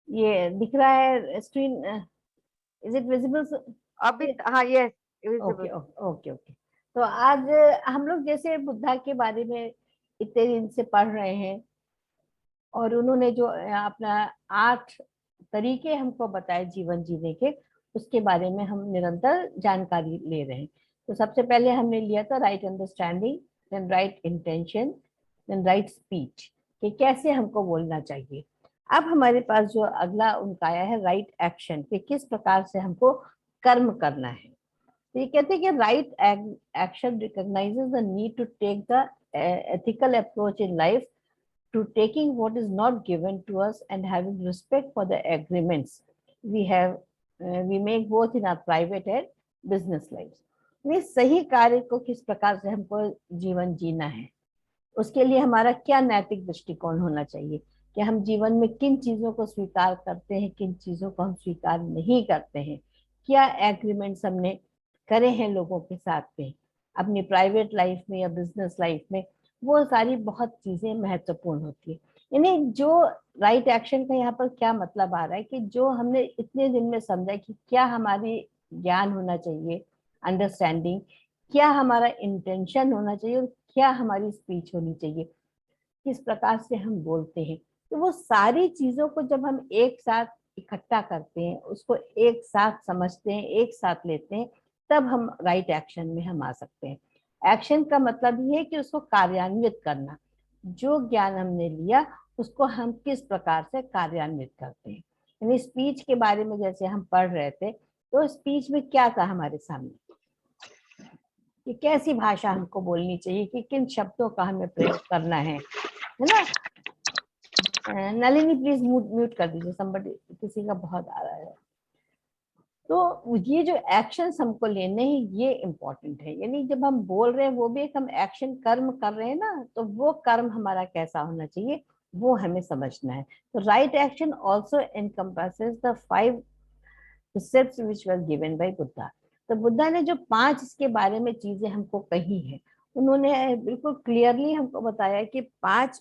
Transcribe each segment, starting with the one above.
ये दिख रहा है स्क्रीन? Is it visible? अभी हाँ, yes, okay visible. Okay okay okay. तो आज हम लोग जैसे बुद्धा के बारे में इतने दिन से पढ़ रहे हैं, और उन्होंने जो अपना 8 तरीके हमको बताए जीवन जीने के, उसके बारे में हम निरंतर जानकारी ले रहे हैं। तो सबसे पहले हमने लिया था right understanding, then right intention, then right speech, कि कैसे हमको बोलना चाहिए। अब हमारे पास जो अगला उनका आया है राइट एक्शन, कि किस प्रकार से हमको कर्म करना है। तो ये कहते हैं कि right action recognises the need to take the ethical approach in life, to taking what is not given to us and having respect for the agreements we have we make both in our private and business lives। ये सही कार्य को किस प्रकार से हमको जीवन जीना है, उसके लिए हमारा क्या नैतिक दृष्टिकोण होना चाहिए, कि हम जीवन में किन चीजों को स्वीकार करते हैं, किन चीजों को हम स्वीकार नहीं करते हैं, क्या एग्रीमेंट्स हमने करे हैं लोगों के साथ में अपनी प्राइवेट लाइफ में या बिजनेस लाइफ में। वो सारी बहुत चीजें महत्वपूर्ण होती है। यानी जो राइट एक्शन का यहाँ पर क्या मतलब आ रहा है, कि जो हमने इतने दिन में समझा कि क्या हमारी ज्ञान होना चाहिए, अंडरस्टैंडिंग, क्या हमारा इंटेंशन होना चाहिए, और क्या हमारी स्पीच होनी चाहिए, किस प्रकार से हम बोलते हैं। तो वो सारी चीजों को जब हम एक साथ इकट्ठा करते हैं, उसको एक साथ समझते हैं, एक साथ लेते हैं, तब हम राइट एक्शन में हम आ सकते हैं। एक्शन का मतलब ये है कि उसको कार्यान्वित करना, जो ज्ञान हमने लिया उसको हम किस प्रकार से कार्यान्वित करते हैं। यानी स्पीच के बारे में जैसे हम पढ़ रहे थे, तो स्पीच में क्या था हमारे सामने, कि कैसी भाषा हमको बोलनी चाहिए, कि किन शब्दों का हमें प्रयोग करना है ना। नलिनी प्लीज म्यूट कर दीजिए, somebody किसी का बहुत आ रहा है। तो ये जो एक्शंस हमको लेने हैं ये इम्पोर्टेंट है। यानी जब हम बोल रहे हैं वो भी एक हम एक्शन कर्म कर रहे हैं ना, तो वो कर्म हमारा कैसा होना चाहिए वो हमें समझना है। तो right action also encompasses the 5 precepts which were given by Buddha. तो बुद्धा ने जो 5 इसके बारे में चीजें हमको कही है, उन्होंने बिल्कुल क्लियरली हमको बताया कि 5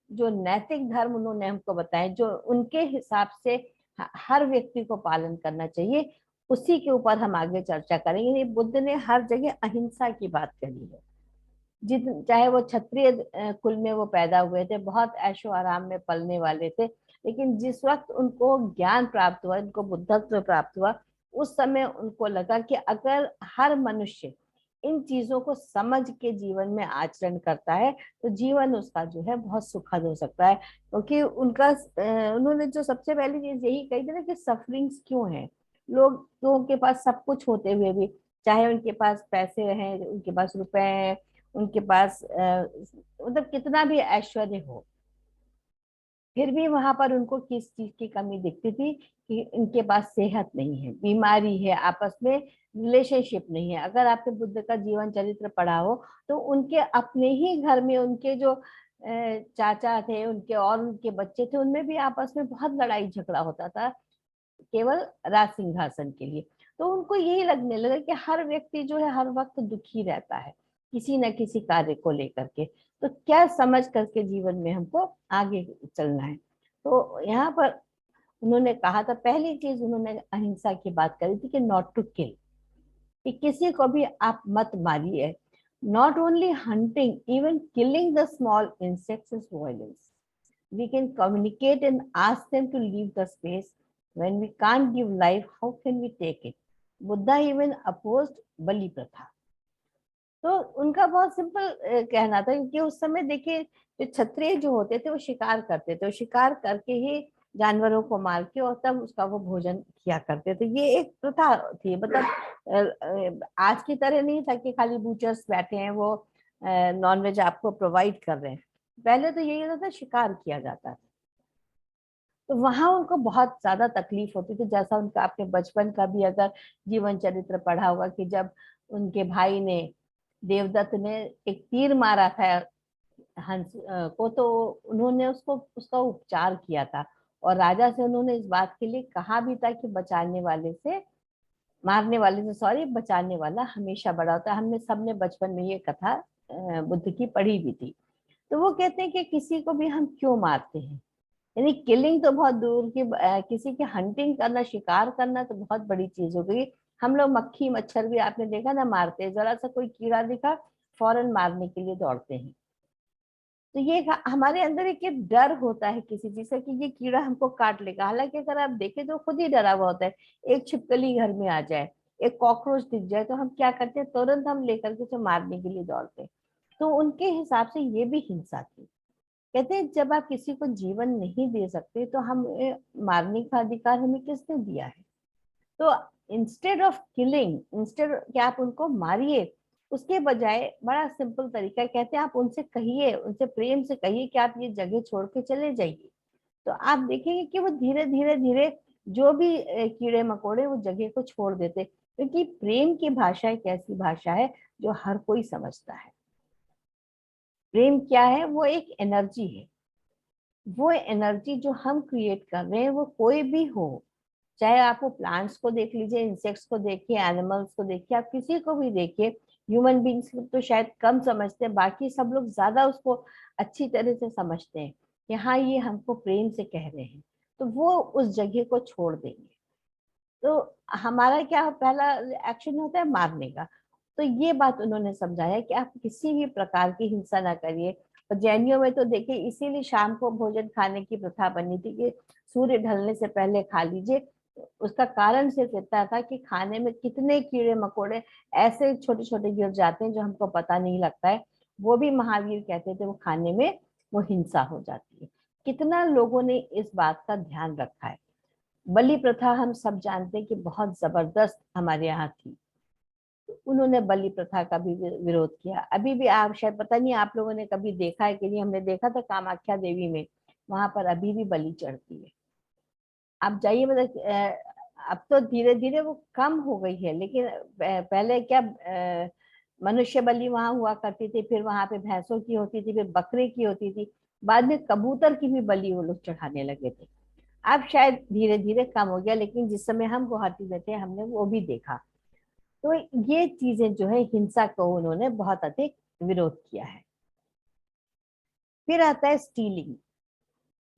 जो नैतिक धर्म उन्होंने हमको बताए, जो उनके हिसाब से हर व्यक्ति को पालन करना चाहिए, उसी के ऊपर हम आगे चर्चा करेंगे। बुद्ध ने हर जगह अहिंसा की बात करी है। जित चाहे वो क्षत्रिय कुल में वो पैदा हुए थे, बहुत ऐशो आराम में पलने वाले थे, लेकिन जिस वक्त उनको ज्ञान प्राप्त हुआ, उनको बुद्धत्व प्राप्त हुआ, उस समय उनको लगा कि अगर हर मनुष्य इन चीजों को समझ के जीवन में आचरण करता है तो जीवन उसका जो है बहुत सुखद हो सकता है। क्योंकि उनका उन्होंने जो सबसे पहली चीज यही कही थी ना, कि सफरिंग्स क्यों है, लोगों के पास सब कुछ होते हुए भी, चाहे उनके पास पैसे हैं, उनके पास रुपए हैं, उनके पास मतलब कितना भी ऐश्वर्य हो, फिर भी वहां पर उनको किस चीज की कमी दिखती थी, कि इनके पास सेहत नहीं है, बीमारी है, आपस में रिलेशनशिप नहीं है। अगर आपने बुद्ध का जीवन चरित्र पढ़ा हो तो उनके अपने ही घर में उनके जो चाचा थे उनके और उनके बच्चे थे, उनमें भी आपस में बहुत लड़ाई झगड़ा होता था, केवल राज सिंहासन के लिए। तो उनको यही लगने लगा कि हर व्यक्ति जो है हर वक्त दुखी रहता है किसी न किसी कार्य को लेकर के, तो क्या समझ करके जीवन में हमको आगे चलना है। तो यहाँ पर उन्होंने कहा था, पहली चीज उन्होंने अहिंसा की बात करी थी, कि नॉट टू किल, कि किसी को भी आप मत मारिए। Not only hunting, even killing the small insects is violence. We can communicate and ask them to leave the space. When we can't give life, how can we take it? Buddha even opposed बलि प्रथा। तो उनका बहुत simple कहना था, क्योंकि उस समय देखिए जो क्षत्रिय जो होते थे वो शिकार करते थे, शिकार करके ही जानवरों को मार के और तब उसका वो भोजन किया करते थे। ये एक प्रथा थी, मतलब आज की तरह नहीं था कि खाली बूचर्स बैठे हैं वो नॉनवेज आपको प्रोवाइड कर रहे हैं। पहले तो यही होता था, शिकार किया जाता था। तो वहां उनको बहुत ज्यादा तकलीफ होती थी, जैसा उनका आपने बचपन का भी अगर जीवन चरित्र पढ़ा होगा, कि जब उनके भाई ने, देवदत्त ने एक तीर मारा था हंस को, तो उन्होंने उसको उसका उपचार किया था, और राजा से उन्होंने इस बात के लिए कहा भी था कि बचाने वाले से मारने वाले से सॉरी, बचाने वाला हमेशा बड़ा होता है। हमने सबने बचपन में ये कथा बुद्ध की पढ़ी भी थी। तो वो कहते हैं कि किसी को भी हम क्यों मारते हैं, यानी किलिंग तो बहुत दूर की, किसी की हंटिंग करना, शिकार करना तो बहुत बड़ी चीज हो गई। हम लोग मक्खी मच्छर भी आपने देखा ना मारते हैं, जरा सा कोई कीड़ा दिखा फौरन मारने के लिए दौड़ते हैं। तो ये हमारे अंदर एक ये डर होता है किसी चीज का कि ये कीड़ा हमको काट लेगा। हालांकि अगर आप देखें तो खुद ही डरा हुआ होता है। एक छिपकली घर में आ जाए, एक कॉकरोच दिख जाए, तो हम क्या करते हैं, तुरंत हम लेकर के उसे मारने के लिए दौड़ते हैं। तो उनके हिसाब से ये भी हिंसा थी। कहते हैं जब आप किसी को जीवन नहीं दे सकते तो हम मारने का अधिकार हमें किसने दिया है। तो इंस्टेड ऑफ किलिंग, इंस्टेड कि आप उनको मारिए, उसके बजाय बड़ा सिंपल तरीका है, कहते हैं आप उनसे कहिए, उनसे प्रेम से कहिए कि आप ये जगह छोड़ के चले जाइए। तो आप देखेंगे कि वो धीरे धीरे धीरे जो भी कीड़े मकोड़े वो जगह को छोड़ देते, क्योंकि प्रेम की भाषा एक ऐसी भाषा है जो हर कोई समझता है। प्रेम क्या है, वो एक एनर्जी है। वो एनर्जी जो हम क्रिएट कर रहे हैं वो कोई भी हो, चाहे आप वो प्लांट्स को देख लीजिए, इंसेक्ट्स को देखिए, एनिमल्स को देखिए, आप किसी को भी देखिए। ह्यूमन बींग्स तो शायद कम समझते हैं, बाकी सब लोग ज्यादा उसको अच्छी तरह से समझते हैं कि हाँ ये हमको प्रेम से कह रहे हैं, तो वो उस जगह को छोड़ देंगे। तो हमारा क्या पहला एक्शन होता है, मारने का। तो ये बात उन्होंने समझाया कि आप किसी भी प्रकार की हिंसा ना करिए। और जैनियों में तो देखिए इसीलिए शाम को भोजन खाने की प्रथा बनी थी कि सूर्य ढलने से पहले खा लीजिए। उसका कारण सिर्फ इतना था कि खाने में कितने कीड़े मकोड़े ऐसे छोटे छोटे गिर जाते हैं जो हमको पता नहीं लगता है। वो भी महावीर कहते थे वो खाने में वो हिंसा हो जाती है। कितना लोगों ने इस बात का ध्यान रखा है। बलि प्रथा हम सब जानते हैं कि बहुत जबरदस्त हमारे यहाँ थी। उन्होंने बलि प्रथा का भी विरोध किया। अभी भी आप शायद, पता नहीं आप लोगों ने कभी देखा है कि नहीं, हमने देखा था कामाख्या देवी में, वहां पर अभी भी बलि चढ़ती है। आप जाइए, मतलब अब तो धीरे धीरे वो कम हो गई है, लेकिन पहले क्या, मनुष्य बलि वहां हुआ करती थी, फिर वहां पे भैंसों की होती थी, फिर बकरे की होती थी, बाद में कबूतर की भी बलि वो लोग चढ़ाने लगे थे। अब शायद धीरे धीरे कम हो गया, लेकिन जिस समय हम गुवाहाटी में थे हमने वो भी देखा। तो ये चीजें जो है, हिंसा को उन्होंने बहुत अधिक विरोध किया है। फिर आता है स्टीलिंग,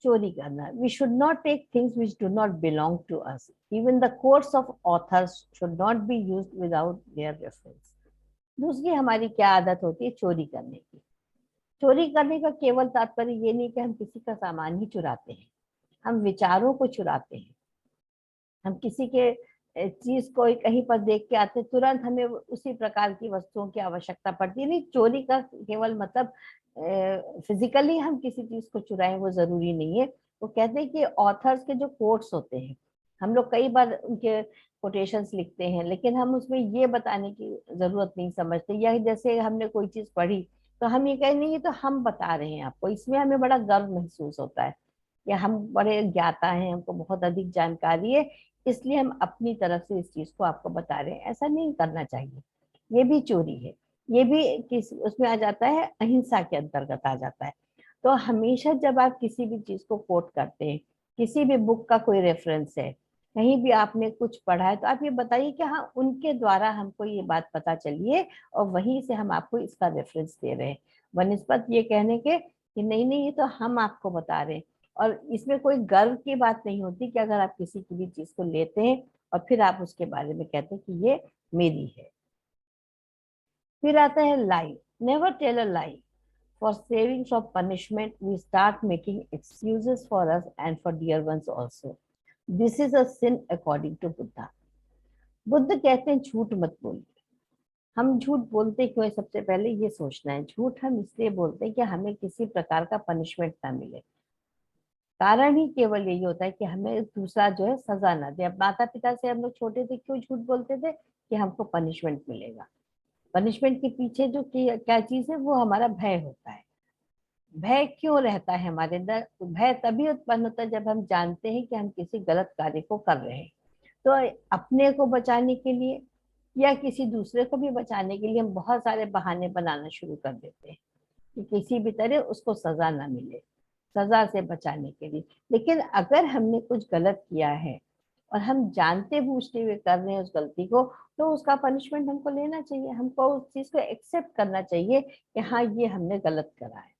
चोरी करना। We should not take things which do not belong to us. Even the course of authors should not be used without their reference. दूसरी हमारी क्या आदत होती है, चोरी करने की। चोरी करने का केवल तात्पर्य ये नहीं कि हम किसी का सामान ही चुराते हैं, हम विचारों को चुराते हैं। हम किसी के चीज को कहीं पर देख के आते, तुरंत हमें उसी प्रकार की वस्तुओं की आवश्यकता पड़ती है। नहीं, चोरी का केवल मतलब फिजिकली हम किसी चीज को चुराएं वो जरूरी नहीं है। वो कहते हैं कि ऑथर्स के जो कोट्स होते हैं, हम लोग कई बार उनके कोटेशंस लिखते हैं, लेकिन हम उसमें ये बताने की जरूरत नहीं समझते। या जैसे हमने कोई चीज पढ़ी तो हम ये कहें नहीं, ये तो हम बता रहे हैं आपको, इसमें हमें बड़ा गर्व महसूस होता है कि हम बड़े ज्ञाता हैं, हमको बहुत अधिक जानकारी है, इसलिए हम अपनी तरफ से इस चीज को आपको बता रहे हैं। ऐसा नहीं करना चाहिए, ये भी चोरी है। ये भी किस उसमें आ जाता है, अहिंसा के अंतर्गत आ जाता है। तो हमेशा जब आप किसी भी चीज को कोट करते हैं, किसी भी बुक का कोई रेफरेंस है, कहीं भी आपने कुछ पढ़ा है, तो आप ये बताइए कि हाँ उनके द्वारा हमको ये बात पता चली है और वहीं से हम आपको इसका रेफरेंस दे रहे हैं, वनिस्पत ये कहने के कि नहीं नहीं ये तो हम आपको बता रहे हैं। और इसमें कोई गर्व की बात नहीं होती कि अगर आप किसी की भी चीज को लेते हैं और फिर आप उसके बारे में कहते हैं कि ये मेरी है। फिर आता है lie, never tell a lie. For saving from punishment we start making excuses for us and for dear ones also. This is a sin according to Buddha. Buddha कहते हैं झूठ मत बोलिए। हम झूठ बोलते क्यों है, सबसे पहले ये सोचना है। झूठ हम इसलिए बोलते हैं कि हमें किसी प्रकार का पनिशमेंट ना मिले। कारण ही केवल यही होता है कि हमें दूसरा जो है सजा ना दे। अब माता पिता से हम लोग छोटे थे क्यों झूठ बोलते थे, कि हमको पनिशमेंट मिलेगा। पनिशमेंट के पीछे जो क्या चीज है, वो हमारा भय होता है। भय क्यों रहता है हमारे अंदर, तो भय तभी उत्पन्न होता है जब हम जानते हैं कि हम किसी गलत कार्य को कर रहे हैं। तो अपने को बचाने के लिए या किसी दूसरे को भी बचाने के लिए हम बहुत सारे बहाने बनाना शुरू कर देते हैं कि किसी भी तरह उसको सजा ना मिले, सजा से बचाने के लिए। लेकिन अगर हमने कुछ गलत किया है और हम जानते बूझते हुए कर रहे हैं उस गलती को, तो उसका पनिशमेंट हमको लेना चाहिए, हमको उस चीज को एक्सेप्ट करना चाहिए कि हाँ ये हमने गलत करा है।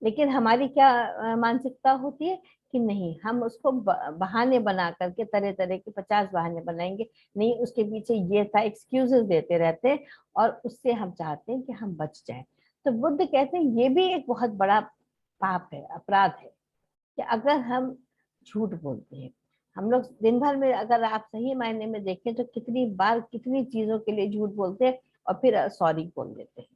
लेकिन हमारी क्या मानसिकता होती है कि नहीं, हम उसको बहाने बना करके तरह तरह के 50 बहाने बनाएंगे, नहीं उसके पीछे ये था, एक्सक्यूजेस देते रहते हैं, और उससे हम चाहते हैं कि हम बच जाएं। तो बुद्ध कहते हैं ये भी एक बहुत बड़ा पाप है, अपराध है, कि अगर हम झूठ बोलते हैं। हम लोग दिन भर में अगर आप सही मायने में देखें तो कितनी बार कितनी चीजों के लिए झूठ बोलते हैं और फिर सॉरी बोल देते हैं।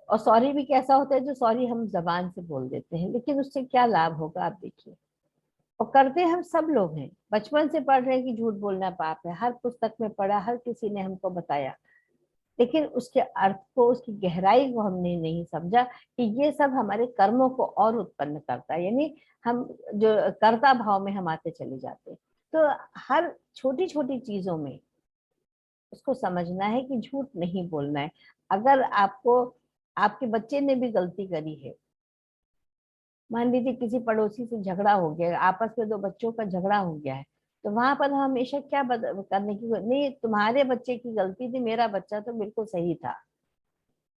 और सॉरी भी कैसा होता है, जो सॉरी हम जबान से बोल देते हैं, लेकिन उससे क्या लाभ होगा आप देखिए। और करते हम सब लोग हैं, बचपन से पढ़ रहे हैं कि झूठ बोलना पाप है, हर पुस्तक में पढ़ा, हर किसी ने हमको बताया, लेकिन उसके अर्थ को, उसकी गहराई को हमने नहीं समझा कि ये सब हमारे कर्मों को और उत्पन्न करता है। यानी हम जो कर्ता भाव में हम आते चले जाते हैं। तो हर छोटी छोटी चीजों में उसको समझना है कि झूठ नहीं बोलना है। अगर आपको, आपके बच्चे ने भी गलती करी है, मान लीजिए किसी पड़ोसी से झगड़ा हो गया, आपस में दो बच्चों का झगड़ा हो गया है, तो वहां पर हमेशा क्या करने की, नहीं तुम्हारे बच्चे की गलती थी, मेरा बच्चा तो बिल्कुल सही था,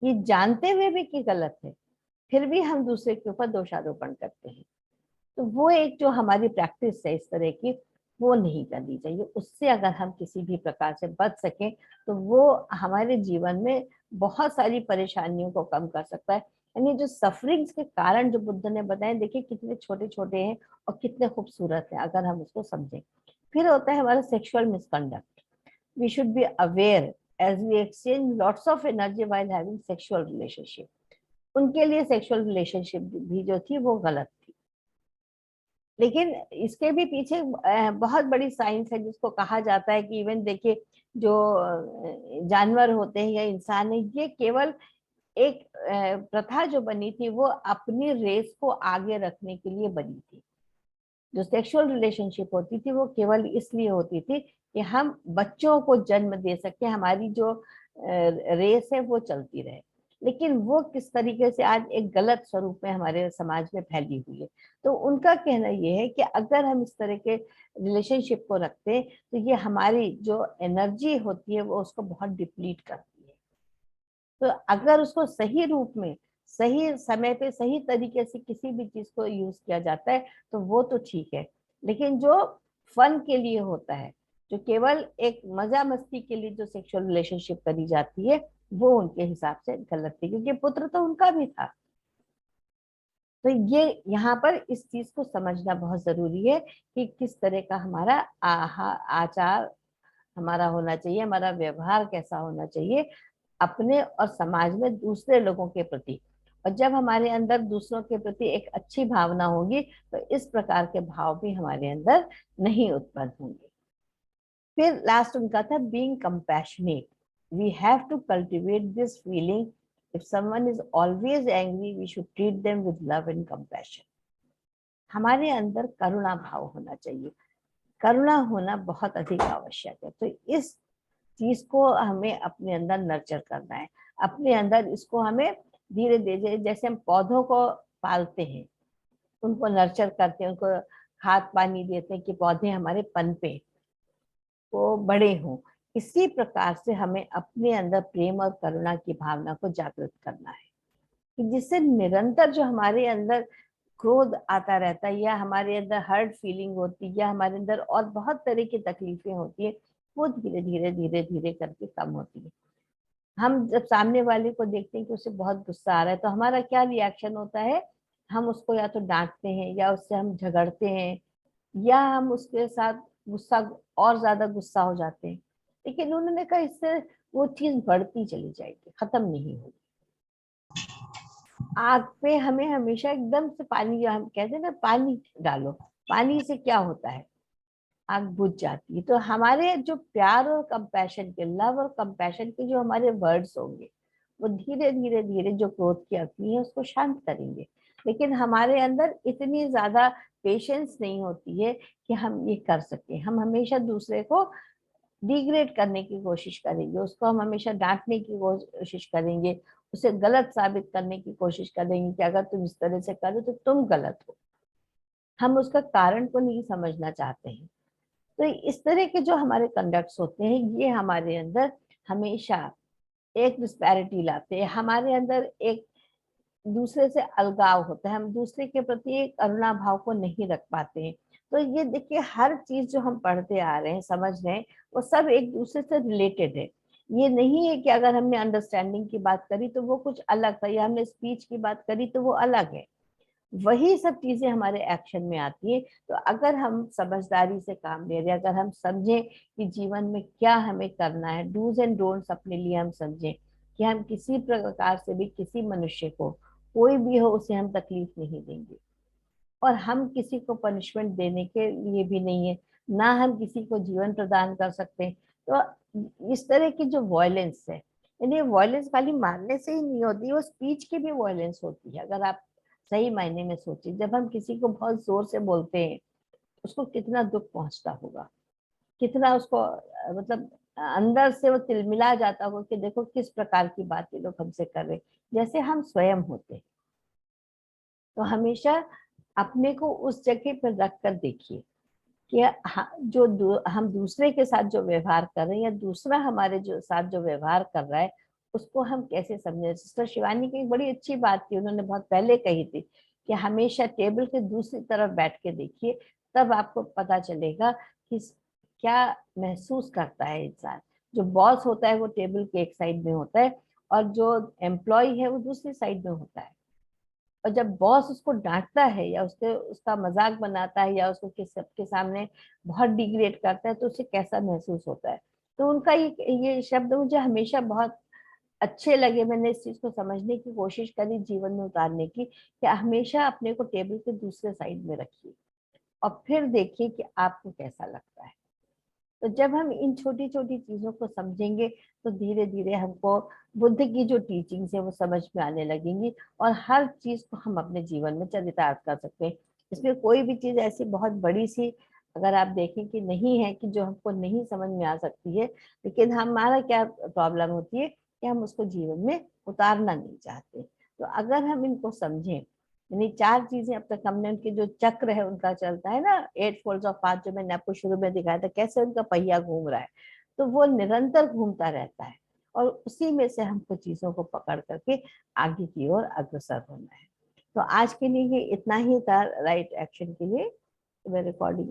ये जानते हुए भी कि गलत है, फिर भी हम दूसरे के ऊपर दोषारोपण करते हैं। तो वो एक जो हमारी प्रैक्टिस है इस तरह की, वो नहीं करनी चाहिए। उससे अगर हम किसी भी प्रकार से बच सकें तो वो हमारे जीवन में बहुत सारी परेशानियों को कम कर सकता है। यानी जो सफरिंग्स के कारण जो बुद्ध ने बताए, देखिए कितने छोटे छोटे हैं और कितने खूबसूरत हैं अगर हम उसको समझें। फिर होता है हमारा sexual misconduct. We should be aware as we exchange lots of energy while having sexual relationship. उनके लिए सेक्सुअल रिलेशनशिप भी जो थी वो गलत थी। लेकिन इसके भी पीछे बहुत बड़ी साइंस है, जिसको कहा जाता है कि इवन देखिए जो जानवर होते हैं या इंसान है, ये केवल एक प्रथा जो बनी थी वो अपनी रेस को आगे रखने के लिए बनी थी। जो सेक्सुअल रिलेशनशिप होती थी वो केवल इसलिए होती थी कि हम बच्चों को जन्म दे सके, हमारी जो रेस है वो चलती रहे। लेकिन वो किस तरीके से आज एक गलत स्वरूप में हमारे समाज में फैली हुई है। तो उनका कहना ये है कि अगर हम इस तरह के रिलेशनशिप को रखते हैं तो ये हमारी जो एनर्जी होती है वो उसको बहुत डिप्लीट करती है। तो अगर उसको सही रूप में, सही समय पे, सही तरीके से किसी भी चीज को यूज किया जाता है तो वो तो ठीक है। लेकिन जो फन के लिए होता है, जो केवल एक मजा मस्ती के लिए जो सेक्सुअल रिलेशनशिप करी जाती है, वो उनके हिसाब से गलत थी, क्योंकि पुत्र तो उनका भी था। तो ये यहाँ पर इस चीज को समझना बहुत जरूरी है कि किस तरह का हमारा आचार हमारा होना चाहिए, हमारा व्यवहार कैसा होना चाहिए अपने और समाज में दूसरे लोगों के प्रति। और जब हमारे अंदर दूसरों के प्रति एक अच्छी भावना होगी तो इस प्रकार के भाव भी हमारे अंदर नहीं उत्पन्न होंगे। फिर लास्ट उनका था being compassionate. We have to cultivate this feeling. If someone is always angry we should treat them with love and compassion. हमारे अंदर करुणा भाव होना चाहिए। करुणा होना बहुत अधिक आवश्यक है। तो इस चीज को हमें अपने अंदर नर्चर करना है, अपने अंदर इसको हमें धीरे धीरे, जैसे हम पौधों को पालते हैं, उनको नर्चर करते हैं, उनको खाद पानी देते हैं कि पौधे हमारे पनपे, वो बड़े हों, इसी प्रकार से हमें अपने अंदर प्रेम और करुणा की भावना को जागृत करना है, कि जिससे निरंतर जो हमारे अंदर क्रोध आता रहता है, या हमारे अंदर हर्ट फीलिंग होती है, या हमारे अंदर और बहुत तरह की तकलीफें होती है, वो धीरे धीरे धीरे धीरे करके कम होती है। हम जब सामने वाले को देखते हैं कि उसे बहुत गुस्सा आ रहा है तो हमारा क्या रिएक्शन होता है, हम उसको या तो डांटते हैं, या उससे हम झगड़ते हैं, या हम उसके साथ गुस्सा, और ज्यादा गुस्सा हो जाते हैं। लेकिन उन्होंने कहा इससे वो चीज बढ़ती चली जाएगी, खत्म नहीं होगी। आग पे हमें हमेशा एकदम से पानी, जो हम कहते हैं ना पानी डालो, पानी से क्या होता है, आग बुझ जाती है। तो हमारे जो प्यार और कंपैशन के, लव और कंपैशन के जो हमारे वर्ड्स होंगे, वो धीरे धीरे धीरे जो क्रोध की अग्नि है उसको शांत करेंगे। लेकिन हमारे अंदर इतनी ज्यादा पेशेंस नहीं होती है कि हम ये कर सकें। हम हमेशा दूसरे को डिग्रेड करने की कोशिश करेंगे, उसको हम हमेशा डांटने की कोशिश करेंगे, उसे गलत साबित करने की कोशिश करेंगे कि अगर तुम इस तरह से करो तो तुम गलत हो। हम उसका कारण को नहीं समझना चाहते हैं। तो इस तरह के जो हमारे कंडक्ट्स होते हैं ये हमारे अंदर हमेशा एक डिस्पैरिटी लाते हैं, हमारे अंदर एक दूसरे से अलगाव होता है, हम दूसरे के प्रति एक करुणा भाव को नहीं रख पाते हैं। तो ये देखिए हर चीज जो हम पढ़ते आ रहे हैं, समझ रहे हैं, वो सब एक दूसरे से रिलेटेड है। ये नहीं है कि अगर हमने अंडरस्टैंडिंग की बात करी तो वो कुछ अलग था, या हमने स्पीच की बात करी तो वो अलग है। वही सब चीजें हमारे एक्शन में आती है। तो अगर हम समझदारी से काम ले रहे हैं, अगर हम समझें कि जीवन में क्या हमें करना है, डूज एंड डोंट्स अपने लिए हम समझें कि हम किसी प्रकार से भी किसी मनुष्य को, कोई भी हो, उसे हम तकलीफ नहीं देंगे, और हम किसी को पनिशमेंट देने के लिए भी नहीं है, ना हम किसी को जीवन प्रदान कर सकते हैं। तो इस तरह की जो वॉयलेंस है, यानी वॉयलेंस खाली मारने से ही नहीं होती, वो स्पीच की भी वॉयलेंस होती है। अगर आप सही मायने में सोचिए, जब हम किसी को बहुत जोर से बोलते हैं, उसको कितना दुख पहुंचता होगा, कितना उसको मतलब अंदर से वो तिलमिला जाता होगा कि देखो किस प्रकार की बात ये लोग हमसे कर रहे हैं। जैसे हम स्वयं होते हैं, तो हमेशा अपने को उस जगह पर रख कर देखिए कि हम दूसरे के साथ जो व्यवहार कर रहे हैं, या दूसरा हमारे जो साथ जो व्यवहार कर रहा है, उसको हम कैसे समझे। सिस्टर शिवानी की एक बड़ी अच्छी बात थी, उन्होंने बहुत पहले कही थी कि हमेशा टेबल के दूसरी तरफ बैठ के देखिए, तब आपको पता चलेगा कि क्या महसूस करता है इंसान। जो बॉस होता है वो टेबल के एक साइड में होता है, और जो एम्प्लॉय है वो दूसरी साइड में होता है। और जब बॉस उसको डांटता है, या उसका मजाक बनाता है, या उसको सबके सामने बहुत डिग्रेड करता है, तो उसे कैसा महसूस होता है। तो उनका ये शब्द मुझे हमेशा बहुत अच्छे लगे। मैंने इस चीज को समझने की कोशिश करी, जीवन में उतारने की, कि हमेशा अपने को टेबल के दूसरे साइड में रखिए, और फिर देखिए कि आपको कैसा लगता है। तो जब हम इन छोटी छोटी चीजों को समझेंगे, तो धीरे धीरे हमको बुद्ध की जो टीचिंग्स है वो समझ में आने लगेंगी, और हर चीज को हम अपने जीवन में चरितार्थ कर सकते हैं। इसमें कोई भी चीज ऐसी बहुत बड़ी सी अगर आप देखें कि नहीं है कि जो हमको नहीं समझ में आ सकती है, लेकिन हमारा क्या प्रॉब्लम होती है कि हम उसको जीवन में उतारना नहीं चाहते। तो अगर हम इनको समझें, यानी चार चीजें अब तक हमने उनके जो चक्र है उनका चलता है ना, 8 फोल्ड्स ऑफ पाथ, जो मैंने आपको शुरू में दिखाया था कैसे उनका पहिया घूम रहा है, तो वो निरंतर घूमता रहता है, और उसी में से हमको चीजों को पकड़ करके आगे की ओर अग्रसर होना है। तो आज के लिए ये इतना ही था, राइट एक्शन के लिए। मैं रिकॉर्डिंग